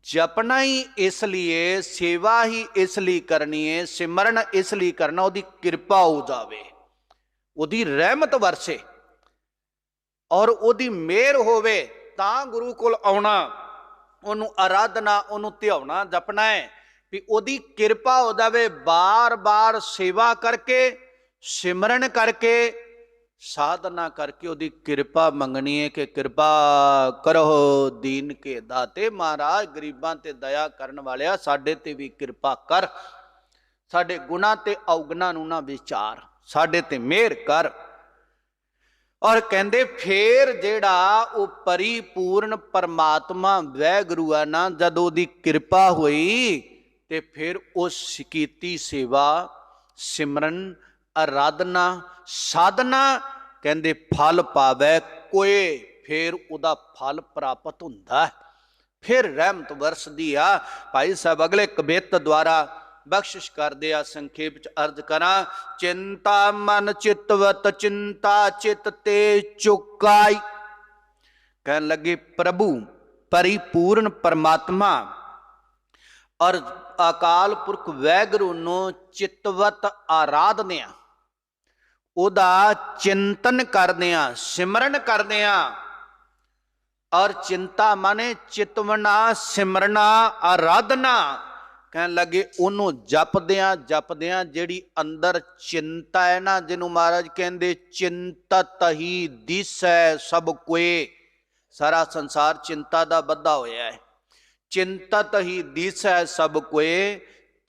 जपना ही इसलिए, सेवा ही इसलिए करनी है, सिमरन इसलिए करना उसकी कृपा हो जाए, उसकी रहमत वरसे और उसकी मेहर होवे तां गुरु कोल आउणा, उन्होंने आराधना, उन्होंने ध्याना जपना है भी उसकी कृपा हो जाए। बार बार सेवा करके, सिमरन करके, साधना करके उसकी कृपा मंगनी है कि कृपा करो दीन के दाते, महाराज गरीबां ते दया करन वालिया साडे ते भी कृपा कर, साडे गुणा ते अवगुणा नूं ना विचार, साडे ते मेहर कर। और कहते फिर जेड़ा वो परिपूर्ण परमात्मा वैगुरु है ना, जद उसकी कृपा हुई ते फिर उस कीती सेवा, सिमरन, आराधना, साधना कहते फल पावे कोई, फिर उदा फल प्राप्त हुंदा है, फिर रहमत वरसदी आ। भाई साहब अगले कबित द्वारा बख्शिश कर दिया, संखेप च अर्ज करा। चिंता मन चितवत चिंता चित ते चुकाई, कहन लगे प्रभु परिपूर्ण परमात्मा और अकाल पुरख वैगुरु नो चितवत आराधने, उदा चिंतन करदे, सिमरन करदे, और चिंता माने चितवना, सिमरना, आराधना, कहन लगे उन्हों जपद्या जपद्या जिहड़ी अंदर चिंता है ना, जिन्हों महाराज कहते चिंतत ही दिसै सब कोए, सारा संसार चिंता दा बद्धा होया है। चिंतत ही दिसै सब कोए,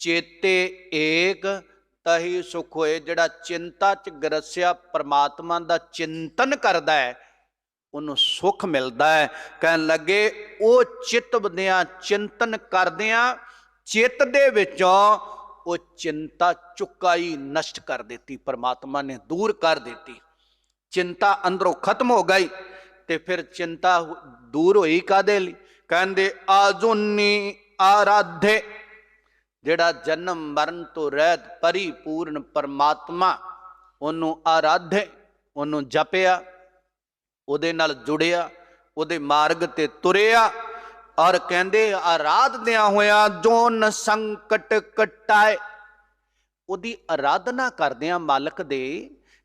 चेते एक तही सुख होए। जिहड़ा चिंता च गरसिया परमात्मा दा चिंतन करदा है उन्हों सुख मिलता है। कहन लगे वो चितवदियां चिंतन करदियां चित दे विचों वो चिंता चुकाई नष्ट कर देती, परमात्मा ने दूर कर देती। चिंता अंदरों खत्म हो गई ते फिर चिंता दूर होई कादे लई, कहंदे आजुनी आराध्य, जिहड़ा जन्म मरण तो रहत परिपूर्ण परमात्मा, उन्हों आराध्य, उन्हों जपिया, उहदे नाल जुड़िया, उहदे मार्ग ते तुरिया, और कहंदे आराधद्या होया जोन संकट कटाए। उहदी आराधना करदियां मालक दे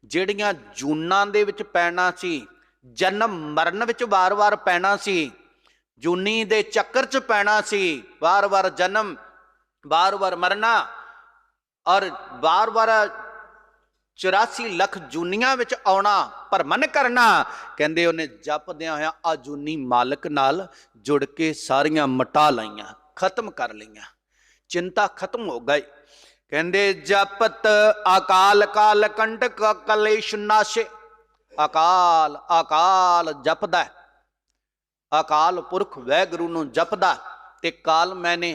जिहड़ियां जूनां दे विच पैना सी, जन्म मरण विच वार वार पैना सी, जूनी दे चक्कर च पैना सी, वार वार जन्म, बार बार मरना, और बार बार 84 लख जूनिया विच आउणा, भरमन करना। कहंदे उन्हें जपद्या होया आजूनी मालक नाल जुड़ के सारियां मटा लईयां, खत्म कर लईयां, चिंता खत्म हो गई। कहंदे जपत अकाल काल कंटक कलेश नाशे, अकाल अकाल जपदा, अकाल पुरख वैगुरु नूं जपदा, ते काल मैंने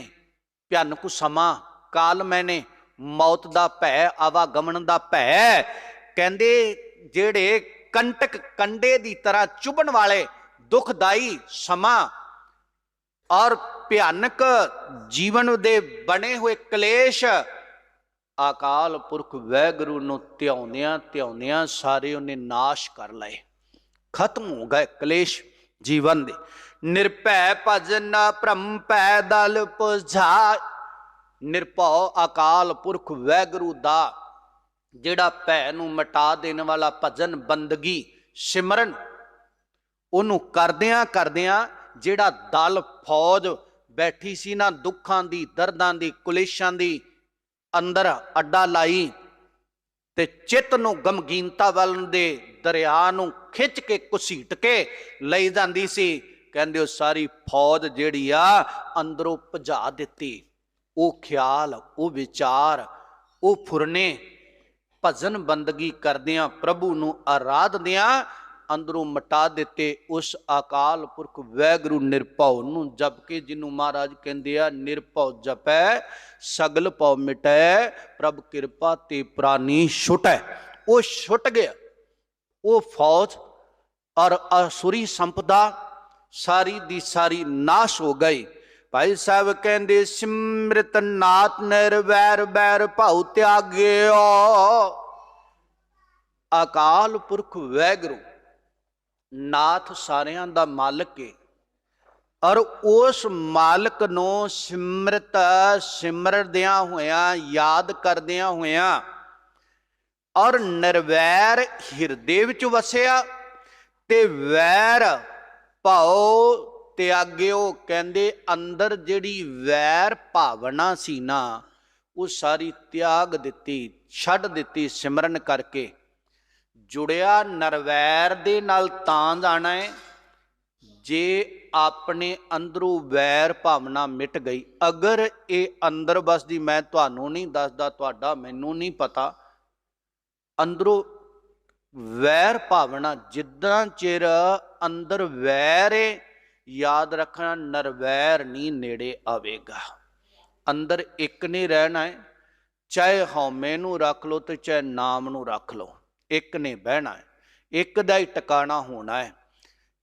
भयानक समा, काल मैंने मौत दा भै, आवागमन दा भै, कहंदे जेड़े कंटक कंडे दी तरह चुभन वाले दुखदाई समा और भयानक जीवन दे बने हुए कलेश, अकाल पुरख वैगुरु नूं ध्याउंदियां ध्याउंदियां सारे उन्हें नाश कर लए, खत्म हो गए कलेश जीवन दे। निरभै भजन भ्रम पै दल पुझाए, निरभौ अकाल पुरख वैगुरु दा जिहड़ा भै नूं मिटा देने वाला भजन बंदगी सिमरन, उन्हों करदियां करदियां जिहड़ा दल फौज बैठी सी ना दुखां दी, दर्दां दी, कुलेशां दी अंदर अड्डा लाई, ते चित्त नूं गमगीनता वाल दे दरिया नूं खिंच के घसीट के लई जांदी सी। कहंदे सारी फौज जिहड़ी आ अंदरों भजा दित्ती, वो ख्याल, वो विचार, वो फुरने भजन बंदगी करदियां प्रभु नूं आराधदियां अंदरों मटा दिते। उस अकाल पुरख वैगुरु निरभौ नूं जप के, जिन्हों महाराज कहंदे आ निरभौ जपै सगल भौ मिटै, प्रभ कृपा ते प्राणी छुटै। वो छुट गया, वो फौज और असुरी संपदा सारी दी सारी नाश हो गई। भाई साहब कहंदे सिमरत नाथ निर्वैर बैर भाउ त्याग्यो, अकाल पुरख वैगुरु नाथ सारियां दा मालक है, और उस मालिक नूं सिमरदियां होया, याद करदियां होया और निर्वैर हिरदे विच वसिया ते वैर भाओ त्याग्यो। कहंदे अंदर जिहड़ी वैर भावना सी ना वो सारी त्याग दित्ती, छड्ड दित्ती सिमरन करके। जुड़िया नरवैर दे नाल तां जाना है जे अपने अंदरों वैर भावना मिट गई। अगर ये अंदर बसदी, मैं तुहानू नहीं दसदा, तुहाडा मैनू नहीं पता, अंदरों वैर भावना जिद्दां चिर अंदर वैर है, याद रखना नरवैर नहीं नेड़े आवेगा। अंदर एक नहीं रहना है, चाहे हौमे नू रख लो तो चाहे नाम नू रख लो, एक ने बहना है, एक दा ही टकाना होना है।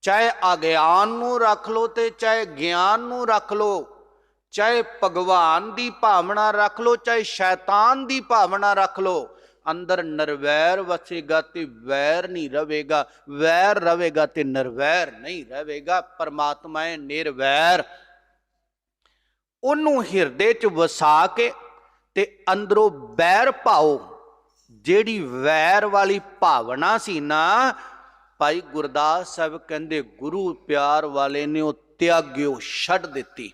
चाहे अज्ञान नू रख लो तो चाहे ज्ञान नू रख लो, चाहे भगवान की भावना रख लो चाहे शैतान की भावना रख लो, अंदर नरवैर वसेगा तो वैर नहीं रहेगा, वैर रहेगा तो नरवैर नहीं रहेगा। परमात्मा है निर्वैर, उन्होंने हिरदे च वसा के ते अंदरों बैर भाओ, जेड़ी वैर वाली भावना सी ना, भाई गुरदास साहब कहते गुरु प्यार वाले ने वो त्याग्यो, छड्ड दित्ती।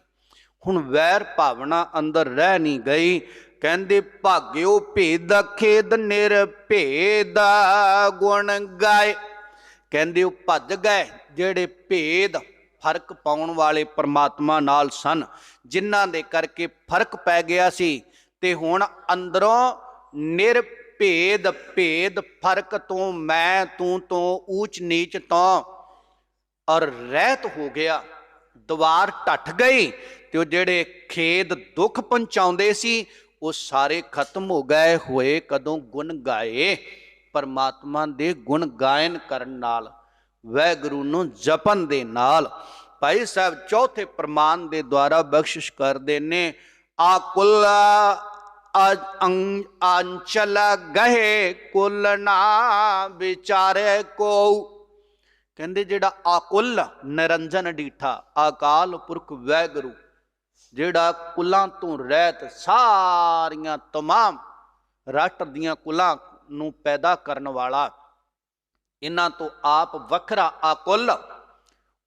हुण वैर भावना अंदर रह नहीं गई। कहते भाग्यो भेद खेद निरभेद गुण गाए। कहते वो भज गए जेड़े भेद फर्क पाउण वाले परमात्मा नाल सन, जिन्हां दे करके फर्क पै गया सी, ते हुण अंदरों निरभेद भेद फर्क तो, मैं तू तो, ऊच नीच तो और रहत हो गया। दवार टट गई ते वो जेड़े खेद दुख पहुंचाउंदे सी वो सारे खत्म हो गए। होए कदों गुण गाए, परमात्मा दे गुण गायन करन नाल, वैगुरु नूं जपन दे नाल। भाई साहब चौथे प्रमाण दे द्वारा बख्शिश करदे ने, आकुल अंचल गहे कुल ना विचारे को। कहंदे जेड़ा आकुल निरंजन डीठा अकाल पुरख वैगुरु, जेड़ा कुलां तो रहत सारियां तमाम राष्ट्र दियां कुलां नूं पैदा करन वाला, इन्हां तो आप वखरा आकुल,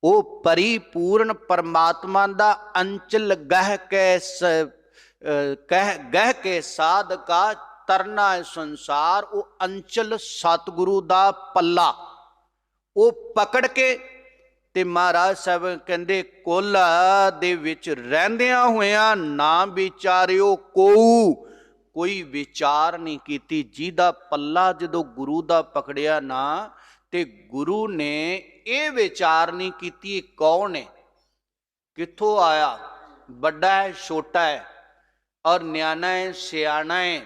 वो परिपूर्ण परमात्मा दा अंचल गह के साध का तरना संसार। वो अंचल सतगुरु दा पल्ला वो पकड़ के ते महाराज साहब कहंदे कुल दे विच रहिंदियां होइयां ना विचारियो कोई विचार नहीं कीती। जिहदा पल्ला जदों गुरु दा पकड़िया ना ते गुरु ने ये विचार नहीं कीती कौन है, कित्थों आया, बड़ा है छोटा है, और न्याना है सियाना है,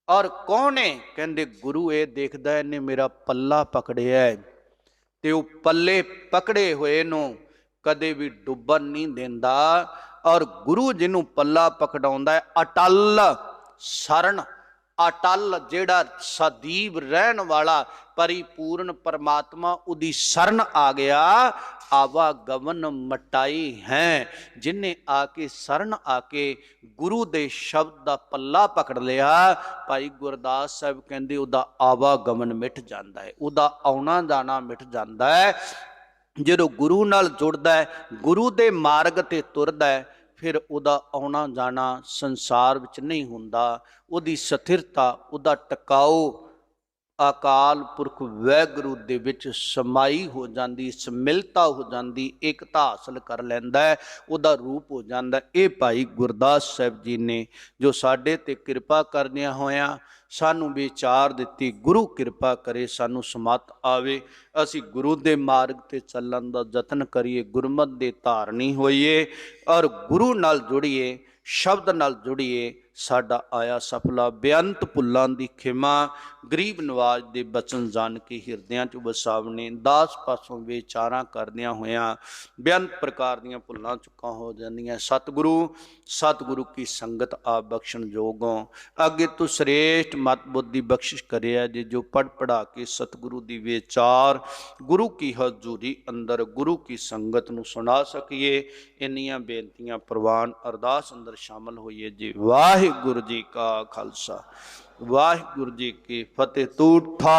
और कौन है। कहंदे गुरु ये देखदा है ने मेरा पल्ला पकड़िया है, ते वो पल्ले पकड़े हुए नूं कदे भी डुबन नहीं देंदा। और गुरु जिन्हों पल्ला पकड़ाउंदा है अटल सरन, अटल जेड़ा सदीव रहन वाला परिपूर्ण परमात्मा, उदी सरन आ गया। आवागमन मटाई है जिन्हें आके सरन आके गुरु दे शब्द दा पल्ला पकड़ लिया। भाई गुरदास साहब कहंदे उदा आवागमन मिट जाता है, उदा आउणा जाना मिट जाता है। जदों गुरु नाल जुड़दा है, गुरु दे मार्ग ते तुरदा है, फिर उदा आउणा जाना संसार विच नहीं हुंदा। उदी स्थिरता, उदा टकाऊ अकाल पुरख वैगुरु दे विच समाई हो जाती, समिलता हो जाती, एकता हासिल कर लैंदा है, उदा रूप हो जाता। ये भाई गुरदास साहब जी ने जो साडे ते किरपा करदियां होया सानू विचार दिती। गुरु किरपा करे सानू समत आवे, असी गुरु दे मार्ग ते चलण दा जतन करिए, गुरमत दे धारनी होइए और गुरु नाल जुड़िए, शब्द नाल जुड़िए, साडा आया सफला बेअंत भुल्लां दी खिमा गरीब नवाज दे बचन जान के हिरदियां च वसावने दास पासों विचारां करदियां होयां बेअंत प्रकार दीयां भुल्लां चुकां हो जांदियां। सतगुरु की संगत आप बख्शण जोगों अगे तू श्रेष्ठ मत बुद्धि बख्शिश करिया जे जो पढ़ पढ़ा के सतगुरु दी विचार गुरु की हजूरी अंदर गुरु की संगत नूं सुना सकीए। इन्नियां बेनतियां प्रवान अरदास अंदर शामिल होइए जी। वाहिगुरु जी का खालसा वाहिगुरु जी की फतेह। तू ठा